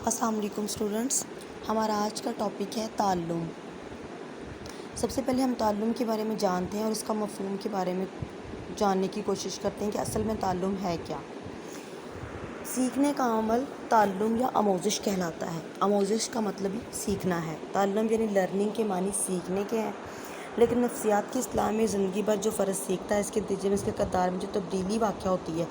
अस्सलाम वालेकुम स्टूडेंट्स। हमारा आज का टॉपिक है ताल्लुम। सबसे पहले हम ताल्लुम के बारे में जानते हैं और इसका मफ़हूम के बारे में जानने की कोशिश करते हैं कि असल में ताल्लुम है क्या। सीखने का अमल ताल्लुम या आमोज़िश कहलाता है। आमोज़िश का मतलब ही सीखना है। ताल्लुम यानी लर्निंग के मानी सीखने के हैं, लेकिन नफ्सियात की इस्लाह में ज़िंदगी भर जो फ़र्ज़ सीखता है, इसके नतीजे में इसके किरदार में जो तब्दीली वाक़या होती है,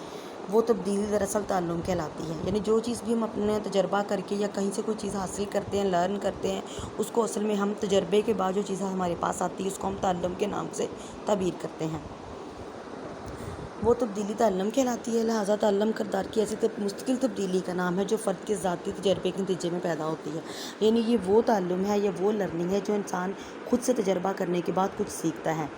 वो तब्दीली दरअसल ताल्लुम कहलाती है। यानी जो चीज़ भी हम अपने तजर्बा करके या कहीं से कोई चीज़ हासिल करते हैं, लर्न करते हैं, उसको असल में हम तजर्बे के बाद जो चीज़ हमारे पास आती है उसको हम ताल्लुम के नाम से ताबीर करते हैं। वो तब्दीली ताल्लुम कहलाती है। लिहाजा ताल्लुम किरदार की ऐसी मुस्तकिल तब्दीली का नाम है जो फ़र्द के ज़ाती तजर्बे के नतीजे में पैदा होती है। यानी ये वो ताल्लुम है या वो लर्निंग है जो इंसान खुद से तजर्बा करने के बाद कुछ सीखता है।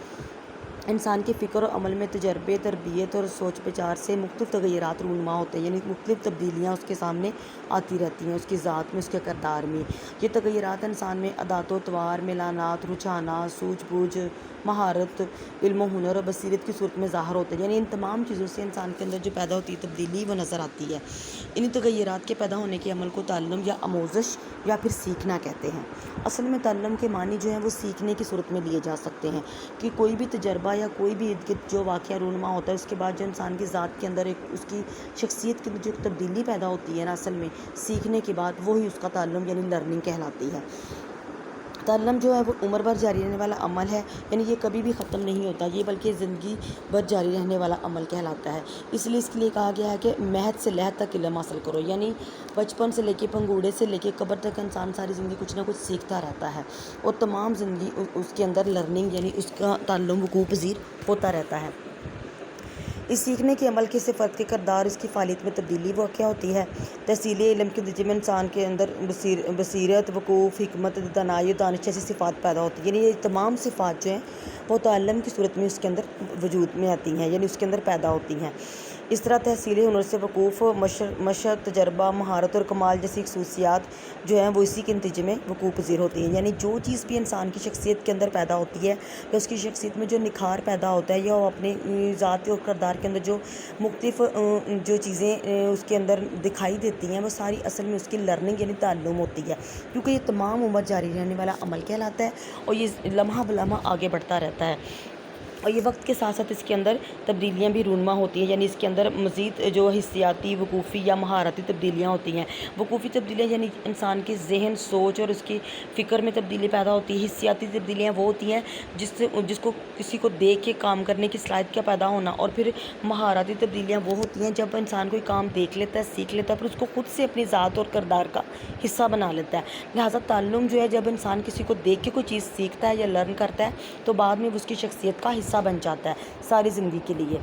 इंसान के फ़िक्र और अमल में तजर्बे, तरबियत और सोच विचार से मुख्तलिफ़ तग़य्युरात रूनुमा होते हैं। यानी मुख्तलिफ़ तब्दीलियाँ उसके सामने आती रहती हैं, उसकी ज़ात में, उसके किरदार में। ये तग़य्युरात इंसान में अदात-ओ-तवार, मेलानात, रुझानात, सूझ-बूझ, महारत, इल्म व हुनर और बसीरत की सूरत में ज़ाहिर होते हैं। यानी इन तमाम चीज़ों से इंसान के अंदर जो पैदा होती है तब्दीली, वो नज़र आती है। इन तग़य्युरात के पैदा होने के अमल को ताल्लुम या आमोज़िश या फिर सीखना कहते हैं। असल में ताल्लुम के मानी जो हैं वो सीखने की सूरत में लिए जा सकते हैं कि कोई भी तजर्बा या कोई भी इर्द-गिर्द जो वाक़या रूनुमा होता है, उसके बाद जो इंसान की ज़ात के अंदर एक उसकी शख्सियत की जो तब्दीली पैदा होती है ना, असल में सीखने के बाद वही उसका ताल्लुम यानी लर्निंग कहलाती है। ताल्लुम जो है वो उम्र भर जारी रहने वाला अमल है। यानी ये कभी भी ख़त्म नहीं होता, ये बल्कि ज़िंदगी भर जारी रहने वाला अमल कहलाता है। इसलिए इसके लिए कहा गया है कि महद से लहद तक इल्म हासिल करो। यानी बचपन से लेके पंगूड़े से लेके कब्र तक इंसान सारी ज़िंदगी कुछ ना कुछ सीखता रहता है और तमाम ज़िंदगी उसके अंदर लर्निंग यानी उसका ताल्लुम वक़ूअ पज़ीर होता रहता है। इस सीखने के अमल के से फ़र्द के किरदार, इसकी फ़ालियत में तब्दीली वाक़या होती है। तहसील इल्म के नतीजे में इंसान के अंदर बसीरत, वक़ूफ़, हिकमत, दानाई, दानिश जैसी सिफ़ात पैदा होती है। यानी ये तमाम सिफ़ात जो हैं वो ताल्लुम की सूरत में उसके अंदर वजूद में आती हैं, यानी उसके अंदर पैदा होती हैं। इस तरह तहसील हुनर से वक़ूफ़, मशक़, तजर्बा, महारत और कमाल जैसी खसूसियात जो हैं वो इसी के नतीजे में वक़ूअ पज़ीर होती हैं। यानी जो चीज़ भी इंसान की शख्सियत के अंदर पैदा होती है या उसकी शख्सियत में जो निखार पैदा होता है या वो अपने ज़ात और किरदार के अंदर जो मुख्तलिफ़ जो चीज़ें उसके अंदर दिखाई देती हैं, वो सारी असल में उसकी लर्निंग यानी ताल्लुम होती है, क्योंकि ये तमाम उम्र जारी रहने वाला अमल कहलाता है और ये लम्हा ब लम्हा आगे बढ़ता रहता है। और ये वक्त के साथ साथ इसके अंदर तब्दीलियाँ भी रूनुमा होती हैं। यानी इसके अंदर मज़ीद जो हिस्सियाती, वक़ूफ़ी या महारती तब्दीलियाँ होती हैं। वक़ूफ़ी तब्दीलियाँ यानी इंसान के ज़हन, सोच और उसकी फ़िक्र में तब्दीली पैदा होती है। हिस्सियाती तब्दीलियाँ वो होती हैं जिसको किसी को देख के काम करने की सलाहियत का पैदा होना। और फिर महारती तब्दीलियाँ वो होती हैं जब इंसान कोई काम देख लेता है, सीख लेता है, फिर उसको खुद से अपनी ज़ात और किरदार का हिस्सा बना लेता है। लिहाजा ताल्लुम जो है, जब इंसान किसी को देख के कोई चीज़ सीखता है या लर्न करता है तो बाद में उसकी शख्सियत का हिस्सा बन जाता है सारी ज़िंदगी के लिए।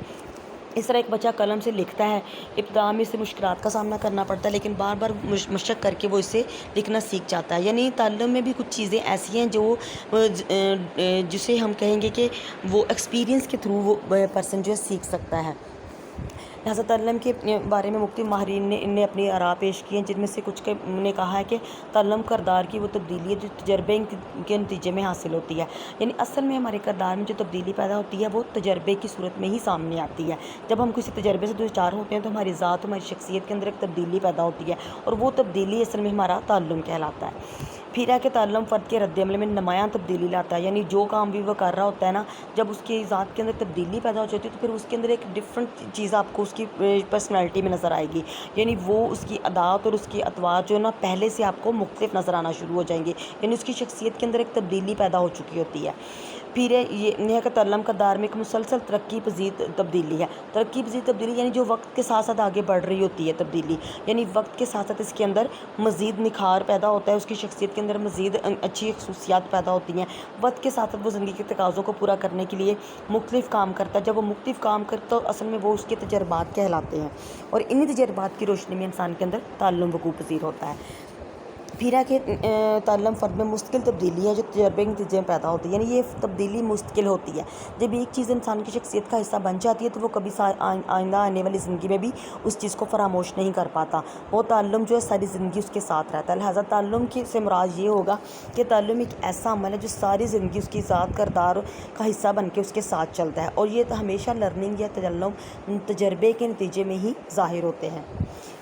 इस तरह एक बच्चा कलम से लिखता है, इब्तिदा में इसे मुश्किलात का सामना करना पड़ता है, लेकिन बार बार मशक़ करके वो इसे लिखना सीख जाता है। यानी ताल्लुम में भी कुछ चीज़ें ऐसी हैं जो जिसे हम कहेंगे कि वो एक्सपीरियंस के थ्रू वो पर्सन जो है सीख सकता है। लिहाजा ताल्लुम के बारे में मुख्तलिफ़ माहिरीन ने अपनी आरा पेश की हैं, जिनमें से कुछ ने कहा है कि ताल्लुम किरदार की वो तब्दीली है जो तजर्बे के नतीजे में हासिल होती है। यानी असल में हमारे किरदार में जो तब्दीली पैदा होती है वो तजर्बे की सूरत में ही सामने आती है। जब हम किसी तजर्बे से दो चार होते हैं तो हमारी ज़ात, हमारी शख्सियत के अंदर एक तब्दीली पैदा होती है और वो तब्दीली असल में हमारा ताल्लुम कहलाता है। फिर है कि ताल्लुम फ़र्द के रद्द-ए-अमल में नुमायाँ तब्दीली लाता है। यानी जो काम भी वो कर रहा होता है ना, जब उसकी ज़ात के अंदर तब्दीली पैदा हो जाती है तो फिर उसके अंदर एक डिफरेंट चीज़ आपको उसकी पर्सनैलिटी में नज़र आएगी। यानी वो उसकी अदात और उसकी अतवार जो है ना, पहले से आपको मुख्तलिफ नज़र आना शुरू हो जाएंगे। यानी उसकी शख्सियत के अंदर एक तब्दीली पैदा हो चुकी होती है। फिर ये कि ताल्लुम किरदार में एक मुसलसल तरक्की पज़ीर तब्दीली है। तरक्की पज़ीर तब्दीली यानी जो वक्त के साथ साथ आगे बढ़ रही होती है तब्दीली। यानी वक्त के साथ साथ इसके अंदर मज़ीद निखार पैदा होता है, उसकी शख्सियत के अंदर मज़ीद अच्छी खसूसियात पैदा होती हैं। वक्त के साथ साथ वो ज़िंदगी के तकाज़ों को पूरा करने के लिए मुख्तलिफ़ काम करता है। जब वो मुख्तलिफ़ काम करता है तो असल में वो उसके तजर्बात कहलाते हैं और इन्हीं तजर्बात की रोशनी में इंसान के अंदर ताल्लुम वक़ूअ पज़ीर होता है। फिर है कि ताल्लुम फ़र्द में मुश्किल तब्दीली है जो तजर्बे के नतीजे में पैदा होती है। यानी ये तब्दीली मुश्किल होती है। जब एक चीज़ इंसान की शख्सियत का हिस्सा बन जाती है तो वो कभी आइंदा आने वाली ज़िंदगी में भी उस चीज़ को फरामोश नहीं कर पाता। वो ताल्लुम जो है सारी ज़िंदगी उसके साथ रहता है। लिहाजा ताल्लुम की से मुराद ये होगा कि ताल्लुम एक ऐसा अमल है जो सारी ज़िंदगी उसकी ज़ात, किरदार का हिस्सा बन के उसके साथ चलता है और ये हमेशा लर्निंग या तजर्बे के नतीजे में ही ज़ाहिर होते हैं।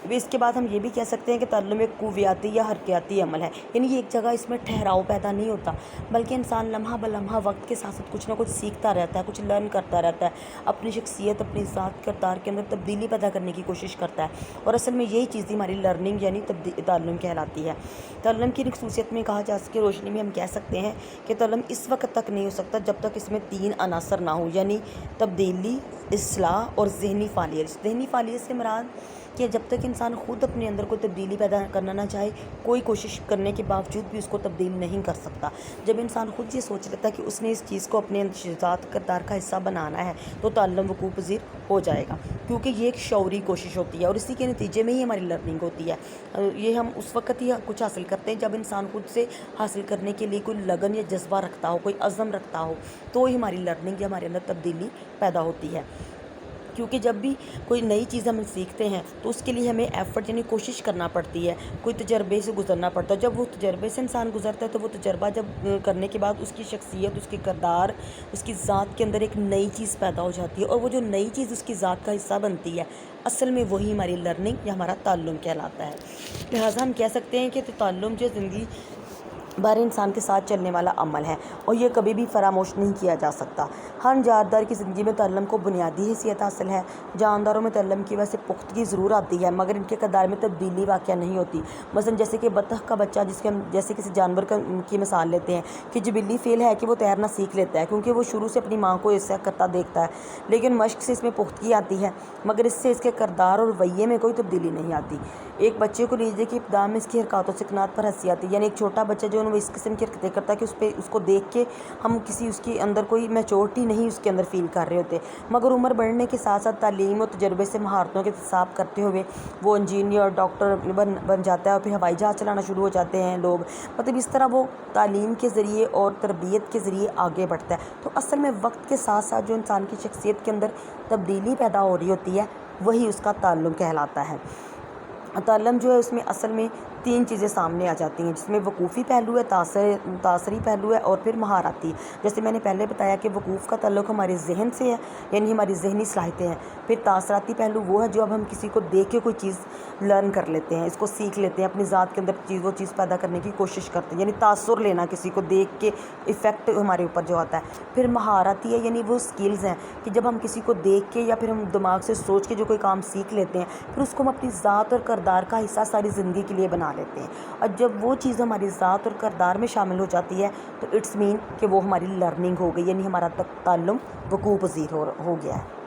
اس کے بعد ہم یہ بھی کہہ سکتے ہیں کہ تعلم ایک قویاتی یا حرکیاتی عمل ہے، یعنی یہ ایک جگہ اس میں ٹھہراؤ پیدا نہیں ہوتا، بلکہ انسان لمحہ بلمحہ وقت کے ساتھ ساتھ کچھ نہ کچھ سیکھتا رہتا ہے، کچھ لرن کرتا رہتا ہے، اپنی شخصیت، اپنی ذات کردار کے اندر تبدیلی پیدا کرنے کی کوشش کرتا ہے، اور اصل میں یہی چیز ہماری لرننگ یعنی تعلم کہلاتی ہے۔ تعلم کی خصوصیت میں کہا جا سکے روشنی میں ہم کہہ سکتے ہیں کہ تعلم اس وقت تک نہیں ہو سکتا جب تک اس میں 3 عناصر نہ ہوں، یعنی تبدیلی، اصلاح اور ذہنی فعالیت۔ ذہنی فعالیت سے مراد کہ جب تک انسان خود اپنے اندر کوئی تبدیلی پیدا کرنا نہ چاہے، کوئی کوشش کرنے کے باوجود بھی اس کو تبدیل نہیں کر سکتا۔ جب انسان خود یہ سوچ لیتا ہے کہ اس نے اس چیز کو اپنے ذات کردار کا حصہ بنانا ہے، تو تعلم وقوع پذیر ہو جائے گا، کیونکہ یہ ایک شعوری کوشش ہوتی ہے، اور اسی کے نتیجے میں ہی ہماری لرننگ ہوتی ہے۔ یہ ہم اس وقت ہی کچھ حاصل کرتے ہیں جب انسان خود سے حاصل کرنے کے لیے کوئی لگن یا جذبہ رکھتا ہو، کوئی عزم رکھتا ہو، تو ہی ہماری لرننگ یا ہمارے اندر تبدیلی پیدا ہوتی ہے۔ کیونکہ جب بھی کوئی نئی چیز ہم سیکھتے ہیں تو اس کے لیے ہمیں ایفرٹ یعنی کوشش کرنا پڑتی ہے، کوئی تجربے سے گزرنا پڑتا ہے۔ جب وہ تجربے سے انسان گزرتا ہے تو وہ تجربہ جب کرنے کے بعد اس کی شخصیت، اس کے کردار، اس کی ذات کے اندر ایک نئی چیز پیدا ہو جاتی ہے، اور وہ جو نئی چیز اس کی ذات کا حصہ بنتی ہے، اصل میں وہی ہماری لرننگ یا ہمارا تعلم کہلاتا ہے۔ لہٰذا ہم کہہ سکتے ہیں کہ تعلم جو زندگی بھر انسان کے ساتھ چلنے والا عمل ہے، اور یہ کبھی بھی فراموش نہیں کیا جا سکتا۔ ہر جاندار کی زندگی میں تعلم کو بنیادی حیثیت حاصل ہے۔ جانداروں میں تعلم کی وجہ سے پختگی ضرور آتی ہے، مگر ان کے کردار میں تبدیلی واقع نہیں ہوتی۔ مثلاً جیسے کہ بطخ کا بچہ، جس کے ہم جیسے کسی جانور کی مثال لیتے ہیں کہ جبلی فعل ہے کہ وہ تیرنا سیکھ لیتا ہے، کیونکہ وہ شروع سے اپنی ماں کو ایسا کرتا دیکھتا ہے، لیکن مشق سے اس میں پختگی آتی ہے، مگر اس سے اس کے کردار اور رویے میں کوئی تبدیلی نہیں آتی۔ ایک بچے کو لیجیے کہ ابتدا میں اس کی حرکاتوں سے کنات پر ہنسی آتی ہے، یعنی ایک چھوٹا بچہ جو وہ اس قسم کی حرکتیں کرتا ہے کہ اس کو دیکھ کے ہم اس کے اندر کوئی میچورٹی نہیں اس کے اندر فیل کر رہے ہوتے، مگر عمر بڑھنے کے ساتھ ساتھ تعلیم اور تجربے سے مہارتوں کے اکتساب کرتے ہوئے وہ انجینئر، ڈاکٹر بن جاتا ہے، اور پھر ہوائی جہاز چلانا شروع ہو جاتے ہیں لوگ۔ مطلب اس طرح وہ تعلیم کے ذریعے اور تربیت کے ذریعے آگے بڑھتا ہے۔ تو اصل میں وقت کے ساتھ ساتھ جو انسان کی شخصیت کے اندر تبدیلی پیدا ہو رہی ہوتی ہے، وہی اس کا تعلم کہلاتا ہے۔ تعلم جو ہے اس میں اصل میں 3 چیزیں سامنے آ جاتی ہیں، جس میں وقوفی پہلو ہے، تاثری پہلو ہے، اور پھر مہارتی۔ جیسے میں نے پہلے بتایا کہ وقوف کا تعلق ہمارے ذہن سے ہے، یعنی ہماری ذہنی صلاحیتیں ہیں۔ پھر تاثراتی پہلو وہ ہے جو اب ہم کسی کو دیکھ کے کوئی چیز لرن کر لیتے ہیں، اس کو سیکھ لیتے ہیں، اپنی ذات کے اندر وہ چیز پیدا کرنے کی کوشش کرتے ہیں، یعنی تاثر لینا، کسی کو دیکھ کے ایفیکٹ ہمارے اوپر جو آتا ہے۔ پھر مہارتی ہے، یعنی وہ سکلز ہیں کہ جب ہم کسی کو دیکھ کے یا پھر ہم دماغ سے سوچ کے جو کوئی کام سیکھ لیتے ہیں، پھر اس کو ہم اپنی ذات اور کردار کا حصہ ساری زندگی کے لیے بنا لیتے ہیں، اور جب وہ چیز ہماری ذات اور کردار میں شامل ہو جاتی ہے تو اٹس مین کہ وہ ہماری لرننگ ہو گئی، یعنی ہمارا تعلم وقوع پذیر ہو گیا ہے۔